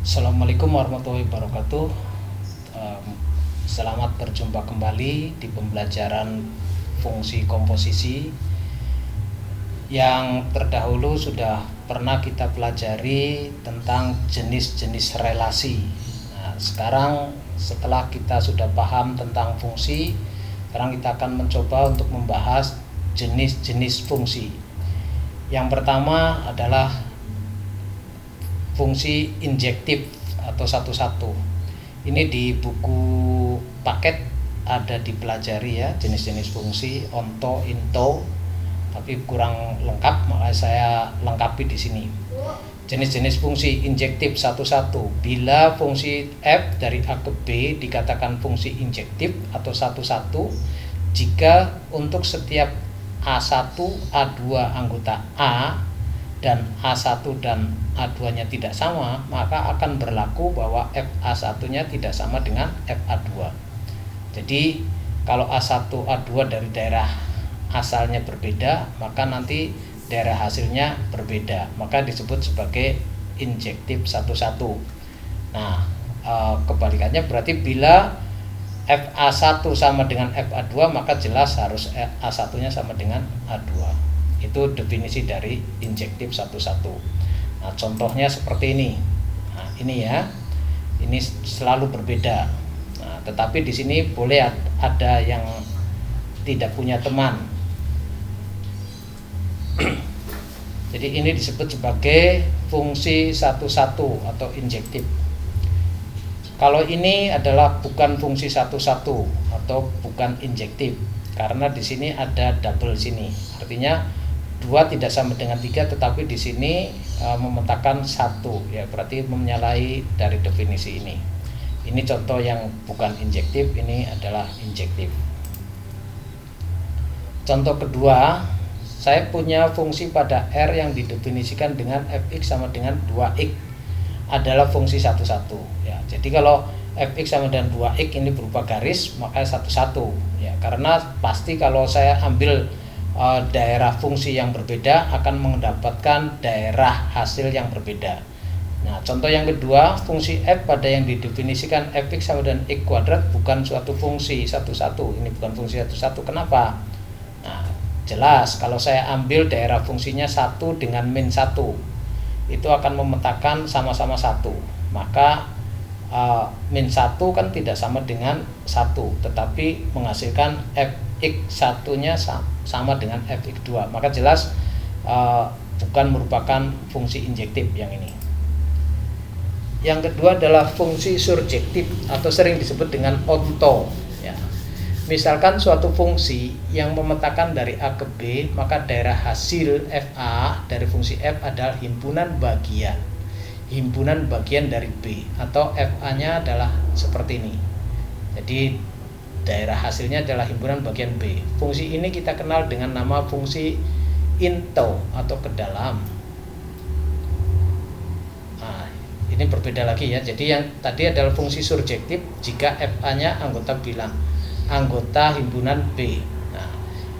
Assalamualaikum warahmatullahi wabarakatuh. Em, Selamat berjumpa kembali di pembelajaran fungsi komposisi. Yang terdahulu sudah pernah kita pelajari tentang jenis-jenis relasi. Nah, sekarang setelah kita sudah paham tentang fungsi, sekarang kita akan mencoba untuk membahas jenis-jenis fungsi. Yang pertama adalah fungsi injektif atau satu-satu. Ini di buku paket ada dipelajari ya, jenis-jenis fungsi onto, into, tapi kurang lengkap, makanya saya lengkapi di sini. Jenis-jenis fungsi injektif satu-satu. Bila fungsi f dari A ke B dikatakan fungsi injektif atau satu-satu jika untuk setiap A1, A2 anggota A dan A1 dan A2-nya tidak sama, maka akan berlaku bahwa FA1-nya tidak sama dengan FA2. Jadi kalau A1, A2 dari daerah asalnya berbeda, maka nanti daerah hasilnya berbeda, maka disebut sebagai injektif satu-satu. Nah, kebalikannya berarti bila FA1 sama dengan FA2, maka jelas harus A1-nya sama dengan A2. Itu definisi dari injektif satu-satu. Nah, contohnya seperti ini. Nah, ini ya. Ini selalu berbeda. Nah, tetapi di sini boleh ada yang tidak punya teman. Jadi ini disebut sebagai fungsi satu-satu atau injektif. Kalau ini adalah bukan fungsi satu-satu atau bukan injektif, karena di sini ada double sini. Artinya 2 tidak sama dengan 3, tetapi di sini memetakan 1 ya, berarti menyalahi dari definisi ini. Ini contoh yang bukan injektif, ini adalah injektif. Contoh kedua, saya punya fungsi pada R yang didefinisikan dengan fx sama dengan 2x adalah fungsi satu-satu ya. Jadi kalau fx sama dengan 2x ini berupa garis, maka satu-satu ya, karena pasti kalau saya ambil daerah fungsi yang berbeda akan mendapatkan daerah hasil yang berbeda. Nah, contoh yang kedua, fungsi f pada yang didefinisikan fx sama dengan x kuadrat bukan suatu fungsi satu-satu. Ini bukan fungsi satu-satu. Kenapa? Nah, jelas kalau saya ambil daerah fungsinya 1 dengan min 1, itu akan memetakan sama-sama 1. Maka min 1 kan tidak sama dengan 1, tetapi menghasilkan fx1 nya sama dengan fx2. Maka jelas bukan merupakan fungsi injektif yang ini. Yang kedua adalah fungsi surjektif atau sering disebut dengan onto ya. Misalkan suatu fungsi yang memetakan dari A ke B, maka daerah hasil FA dari fungsi F adalah himpunan bagian dari B, atau FA-nya adalah seperti ini. Jadi daerah hasilnya adalah himpunan bagian B. Fungsi ini kita kenal dengan nama fungsi into atau ke dalam. Nah, ini berbeda lagi ya. Jadi yang tadi adalah fungsi surjektif jika FA-nya anggota bilang, anggota himpunan B. Nah,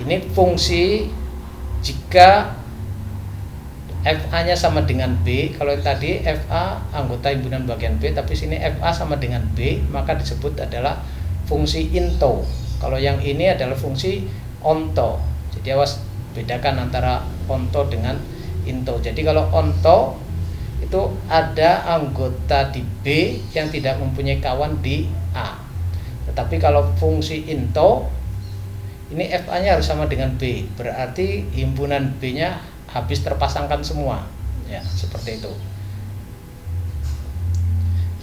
ini fungsi jika FA-nya sama dengan B. Kalau tadi FA anggota himpunan bagian B, tapi sini FA sama dengan B, maka disebut adalah fungsi into. Kalau yang ini adalah fungsi onto. Jadi awas bedakan antara onto dengan into. Jadi kalau onto itu ada anggota di B yang tidak mempunyai kawan di A. Tetapi kalau fungsi into ini FA-nya harus sama dengan B, berarti himpunan B-nya habis terpasangkan semua ya, seperti itu.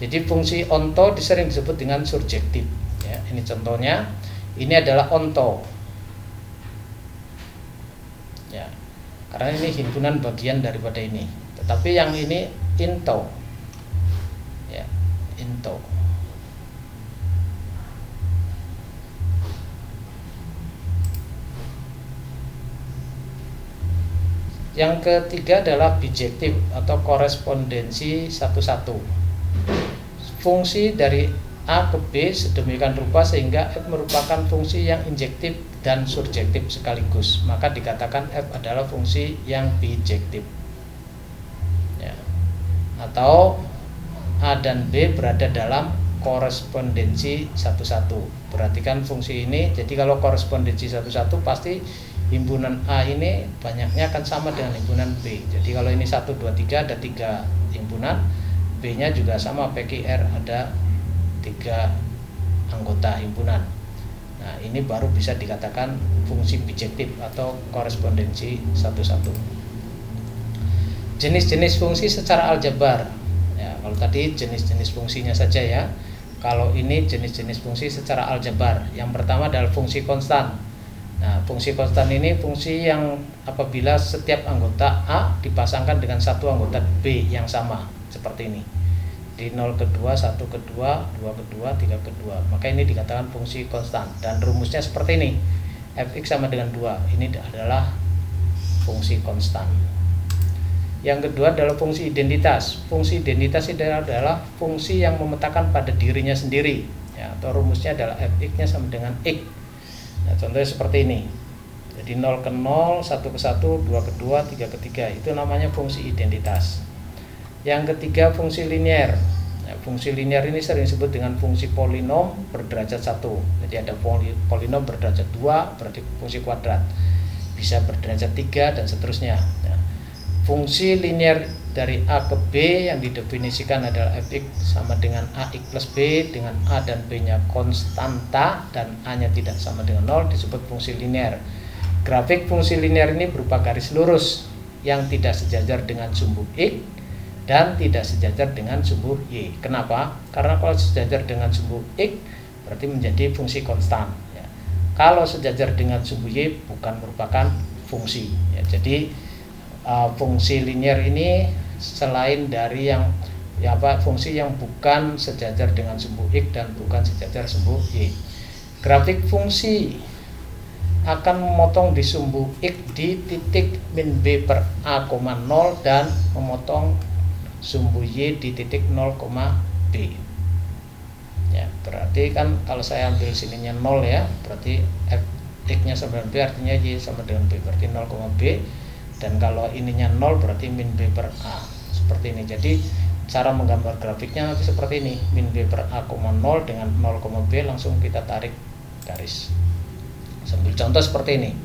Jadi fungsi onto sering disebut dengan surjektif ya. Ini contohnya, ini adalah onto ya, karena ini himpunan bagian daripada ini. Tetapi yang ini into ya, into. Yang ketiga adalah bijektif atau korespondensi satu-satu. Fungsi dari A ke B sedemikian rupa sehingga F merupakan fungsi yang injektif dan surjektif sekaligus, maka dikatakan F adalah fungsi yang bijektif ya. Atau A dan B berada dalam korespondensi 1-1. Perhatikan fungsi ini. Jadi kalau korespondensi 1-1 pasti himpunan A ini banyaknya akan sama dengan himpunan B. Jadi kalau ini 1, 2, 3 ada 3 himpunan, B-nya juga sama PQR ada 3 anggota himpunan. Nah, ini baru bisa dikatakan fungsi bijektif atau korespondensi 1-1. Jenis-jenis fungsi secara aljabar. Ya, kalau tadi jenis-jenis fungsinya saja ya. Kalau ini jenis-jenis fungsi secara aljabar. Yang pertama adalah fungsi konstan. Nah, fungsi konstan ini fungsi yang apabila setiap anggota A dipasangkan dengan satu anggota B yang sama, seperti ini. Di 0 ke 2, 1 ke 2, 2 ke 2, 3 ke 2. Maka ini dikatakan fungsi konstan. Dan rumusnya seperti ini. Fx sama dengan 2. Ini adalah fungsi konstan. Yang kedua adalah fungsi identitas. Fungsi identitas adalah fungsi yang memetakan pada dirinya sendiri. Ya, atau rumusnya adalah Fx-nya sama dengan X. Nah, contohnya seperti ini. Jadi 0 ke 0, 1 ke 1, 2 ke 2, 3 ke 3. Itu namanya fungsi identitas. Yang ketiga fungsi linier. Nah, fungsi linier ini sering disebut dengan fungsi polinom berderajat 1. Jadi ada polinom berderajat 2 berarti fungsi kuadrat. Bisa berderajat 3 dan seterusnya. Nah, fungsi linier dari A ke B yang didefinisikan adalah Fx sama dengan Ax plus B dengan A dan B nya konstanta dan A nya tidak sama dengan 0 disebut fungsi linier. Grafik fungsi linier ini berupa garis lurus yang tidak sejajar dengan sumbu X dan tidak sejajar dengan sumbu Y. Kenapa? Karena kalau sejajar dengan sumbu X berarti menjadi fungsi konstan ya. Kalau sejajar dengan sumbu Y bukan merupakan fungsi ya. Jadi fungsi linier ini selain dari yang fungsi yang bukan sejajar dengan sumbu X dan bukan sejajar sumbu Y. Grafik fungsi akan memotong di sumbu X di titik min B per A, 0 dan memotong sumbu Y di titik 0, B. Ya, berarti kan kalau saya ambil sininya 0 ya, berarti X nya sama dengan B artinya Y sama dengan B, berarti 0, B. Dan kalau ininya 0 berarti min B per A. Seperti ini. Jadi cara menggambar grafiknya nanti seperti ini. Min B per A, 0 dengan 0, B langsung kita tarik garis. Sambil contoh seperti ini.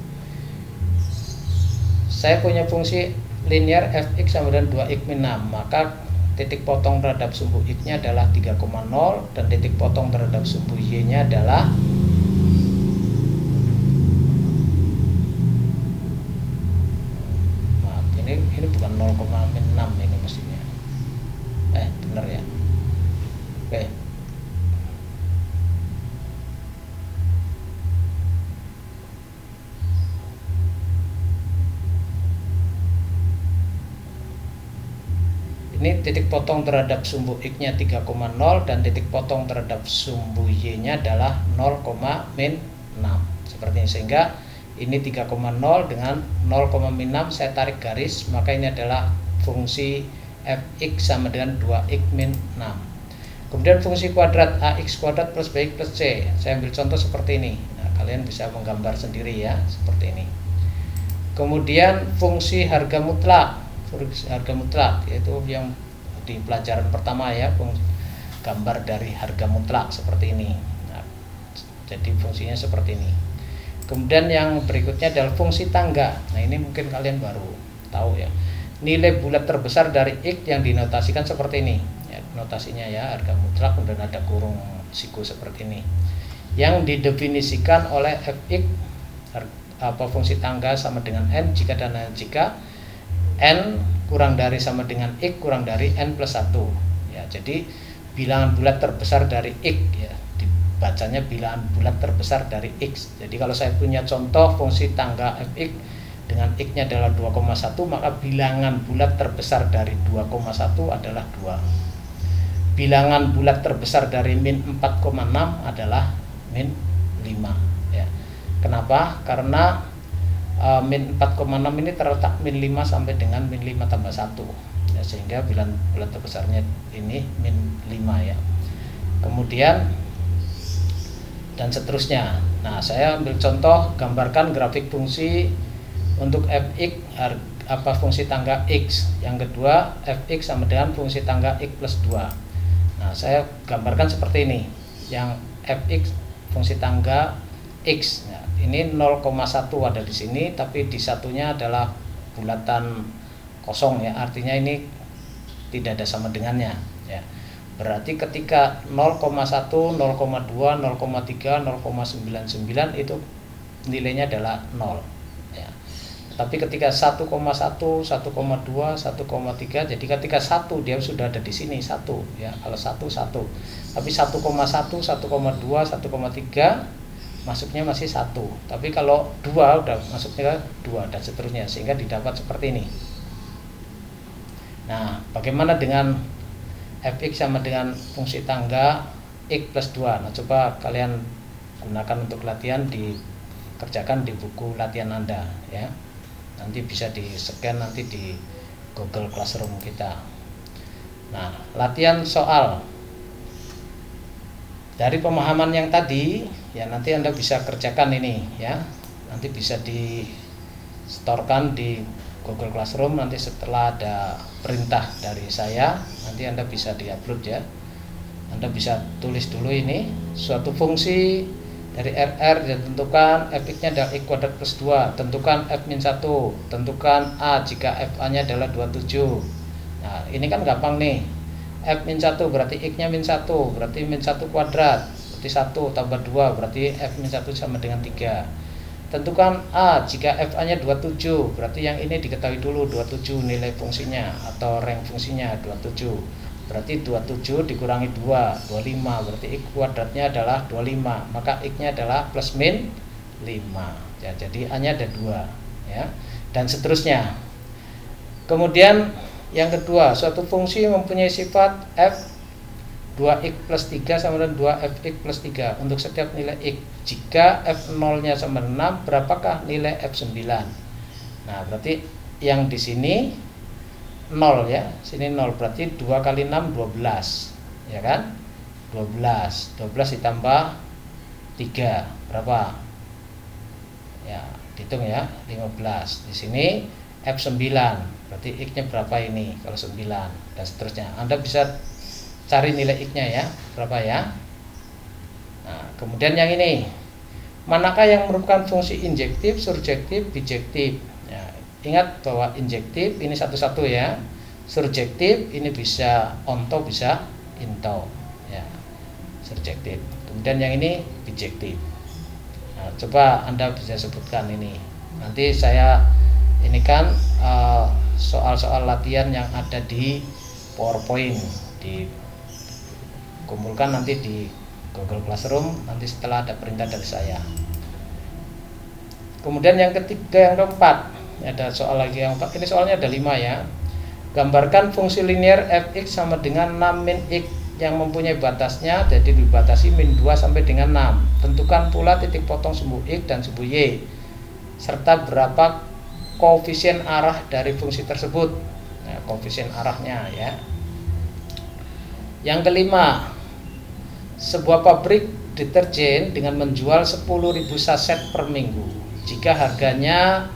Saya punya fungsi linier Fx sama dengan 2x min 6. Maka titik potong terhadap sumbu X nya adalah 3,0 dan titik potong terhadap sumbu Y nya adalah ini bukan 0, min 6 ini mestinya. Benar ya. Oke. Ini titik potong terhadap sumbu X nya 3,0 dan titik potong terhadap sumbu Y nya adalah 0, min 6. Seperti ini. Sehingga ini 3,0 dengan 0, min 6 saya tarik garis, maka ini adalah fungsi Fx sama dengan 2x min 6. Kemudian fungsi kuadrat Ax kuadrat plus Bx plus C. Saya ambil contoh seperti ini. Nah, kalian bisa menggambar sendiri ya, seperti ini. Kemudian fungsi harga mutlak. Harga mutlak yaitu yang di pelajaran pertama ya, gambar dari harga mutlak seperti ini. Nah, jadi fungsinya seperti ini. Kemudian yang berikutnya adalah fungsi tangga. Nah, ini mungkin kalian baru tahu ya. Nilai bulat terbesar dari X yang dinotasikan seperti ini. Ya, notasinya ya, harga mutlak kemudian ada kurung siku seperti ini. Yang didefinisikan oleh Fx fungsi tangga sama dengan N jika dan jika N kurang dari sama dengan X kurang dari N plus 1. Ya, jadi bilangan bulat terbesar dari X ya. Bacanya bilangan bulat terbesar dari X. Jadi kalau saya punya contoh fungsi tangga Fx dengan X nya adalah 2,1, maka bilangan bulat terbesar dari 2,1 adalah 2. Bilangan bulat terbesar dari min 4,6 adalah min 5 ya. Kenapa? Karena min 4,6 ini terletak min 5 sampai dengan min 5 tambah 1 ya, sehingga bilangan bulat terbesarnya ini min 5 ya. Kemudian dan seterusnya. Nah, saya ambil contoh, gambarkan grafik fungsi untuk Fx fungsi tangga X. Yang kedua, Fx sama dengan fungsi tangga X plus 2. Nah, saya gambarkan seperti ini. Yang fx fungsi tangga x. Nah, ini 0,1 ada di sini, tapi di satunya adalah bulatan kosong ya. Artinya ini tidak ada sama dengannya ya. Berarti ketika 0,1, 0,2, 0,3, 0,99 itu nilainya adalah 0 ya. Tapi ketika 1,1, 1,2, 1,3, jadi ketika 1 dia sudah ada di sini 1 ya. Kalau 1 1. Tapi 1,1, 1,2, 1,3 masuknya masih 1. Tapi kalau 2 udah masuknya 2 dan seterusnya, sehingga didapat seperti ini. Nah, bagaimana dengan fx sama dengan fungsi tangga x plus 2? Nah, coba kalian gunakan untuk latihan, dikerjakan di buku latihan Anda ya. Nanti bisa di-scan nanti di Google Classroom kita. Nah, latihan soal dari pemahaman yang tadi ya, nanti Anda bisa kerjakan ini ya. Nanti bisa di-storekan di Google Classroom. Nanti setelah ada perintah dari saya, nanti Anda bisa di-upload ya. Anda bisa tulis dulu ini, suatu fungsi dari RR ditentukan fx-nya adalah x kuadrat plus 2, tentukan f-1, tentukan A jika fa-nya adalah 27. Nah, ini kan gampang nih. F-1 berarti x-nya -1, berarti -1 kuadrat, berarti 1 tambah 2, berarti f-1 sama dengan 3. Tentukan A jika fa-nya 27, berarti yang ini diketahui dulu 27 nilai fungsinya atau rank fungsinya 27. Berarti 27 dikurangi 2, 25, berarti x kuadratnya adalah 25, maka x-nya adalah plus min 5. Ya, jadi A-nya ada 2 ya. Dan seterusnya. Kemudian yang kedua, suatu fungsi mempunyai sifat f 2x plus 3 sama dengan 2fx plus 3 untuk setiap nilai x. Jika f0-nya sama dengan 6, berapakah nilai f9? Nah, berarti yang di sini 0 ya. Sini 0, berarti 2 kali 6 12. Ya kan? 12. 12 ditambah 3 berapa? Ya, hitung ya, 15. Di sini f9. Berarti x-nya berapa ini? Kalau 9 dan seterusnya. Anda bisa cari nilai x-nya ya, berapa ya. Nah, kemudian yang ini, manakah yang merupakan fungsi injektif, surjektif, bijektif? Ya, ingat bahwa injektif ini satu-satu ya, surjektif ini bisa onto bisa into ya, surjektif. Kemudian yang ini bijektif. Nah, coba Anda bisa sebutkan ini. Nanti saya ini kan soal-soal latihan yang ada di PowerPoint, kumpulkan nanti di Google Classroom nanti setelah ada perintah dari saya. Kemudian yang ketiga, yang keempat, ada soal lagi yang keempat. Ini soalnya ada 5 ya. Gambarkan fungsi linear fx sama dengan 6 min x yang mempunyai batasnya, jadi dibatasi min 2 sampai dengan 6. Tentukan pula titik potong sumbu x dan sumbu y serta berapa koefisien arah dari fungsi tersebut. Nah, koefisien arahnya ya. Yang kelima, sebuah pabrik deterjen dengan menjual 10.000 saset per minggu. Jika harganya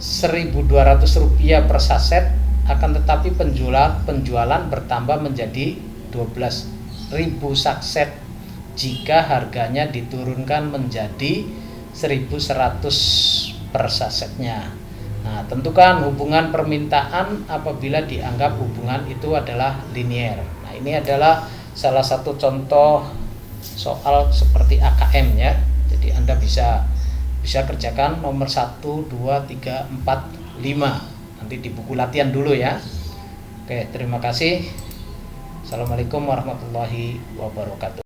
Rp1.200 per saset, akan tetapi penjualan bertambah menjadi 12.000 saset jika harganya diturunkan menjadi 1.100 per sasetnya. Nah, tentukan hubungan permintaan apabila dianggap hubungan itu adalah linier. Nah, ini adalah salah satu contoh soal seperti AKM ya. Jadi Anda bisa kerjakan nomor 1, 2, 3, 4, 5. Nanti di buku latihan dulu ya. Oke, terima kasih. Assalamualaikum warahmatullahi wabarakatuh.